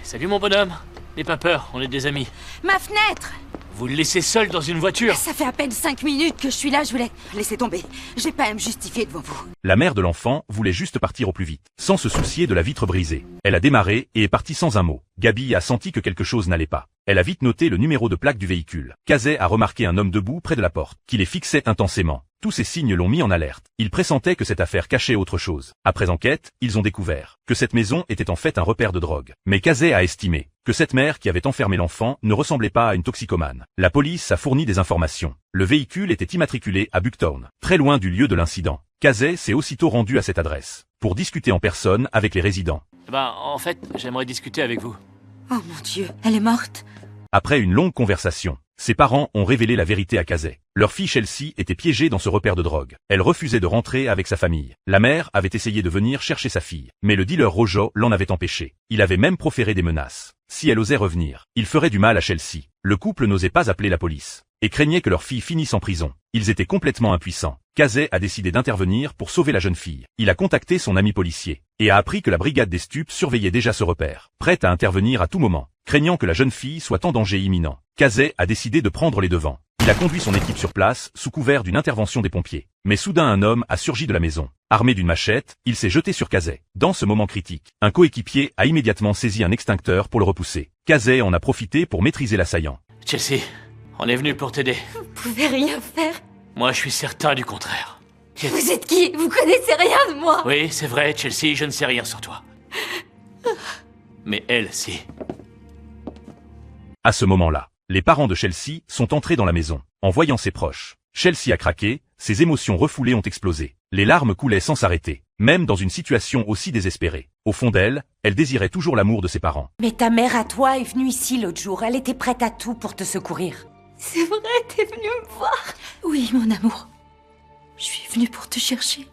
Salut mon bonhomme. N'aie pas peur, on est des amis. Ma fenêtre! Vous le laissez seul dans une voiture? Ça fait à peine 5 minutes que je suis là, je voulais... Laissez tomber, j'ai pas à me justifier devant vous. La mère de l'enfant voulait juste partir au plus vite, sans se soucier de la vitre brisée. Elle a démarré et est partie sans un mot. Gabi a senti que quelque chose n'allait pas. Elle a vite noté le numéro de plaque du véhicule. Kazay a remarqué un homme debout près de la porte, qui les fixait intensément. Tous ces signes l'ont mis en alerte. Ils pressentait que cette affaire cachait autre chose. Après enquête, ils ont découvert que cette maison était en fait un repère de drogue. Mais Kazay a estimé que cette mère qui avait enfermé l'enfant ne ressemblait pas à une toxicomane. La police a fourni des informations. Le véhicule était immatriculé à Bucktown, très loin du lieu de l'incident. Kazay s'est aussitôt rendu à cette adresse pour discuter en personne avec les résidents. En fait, j'aimerais discuter avec vous. Oh mon Dieu, elle est morte? Après une longue conversation, ses parents ont révélé la vérité à Kazay. Leur fille Chelsea était piégée dans ce repère de drogue. Elle refusait de rentrer avec sa famille. La mère avait essayé de venir chercher sa fille, mais le dealer Rojo l'en avait empêché. Il avait même proféré des menaces. Si elle osait revenir, il ferait du mal à Chelsea. Le couple n'osait pas appeler la police et craignait que leur fille finisse en prison. Ils étaient complètement impuissants. Kazay a décidé d'intervenir pour sauver la jeune fille. Il a contacté son ami policier et a appris que la brigade des stupes surveillait déjà ce repère, prête à intervenir à tout moment. Craignant que la jeune fille soit en danger imminent, Kazay a décidé de prendre les devants. Il a conduit son équipe sur place sous couvert d'une intervention des pompiers. Mais soudain un homme a surgi de la maison. Armé d'une machette, il s'est jeté sur Kazay. Dans ce moment critique, un coéquipier a immédiatement saisi un extincteur pour le repousser. Kazay en a profité pour maîtriser l'assaillant. Chelsea, on est venu pour t'aider. Vous pouvez rien faire? Moi, je suis certain du contraire. Vous êtes qui? Vous connaissez rien de moi? Oui, c'est vrai, Chelsea, je ne sais rien sur toi. Mais elle, si. À ce moment-là, les parents de Chelsea sont entrés dans la maison. En voyant ses proches, Chelsea a craqué, ses émotions refoulées ont explosé. Les larmes coulaient sans s'arrêter, même dans une situation aussi désespérée. Au fond d'elle, elle désirait toujours l'amour de ses parents. Mais ta mère à toi est venue ici l'autre jour, elle était prête à tout pour te secourir. C'est vrai, t'es venu me voir? Oui, mon amour. Je suis venue pour te chercher.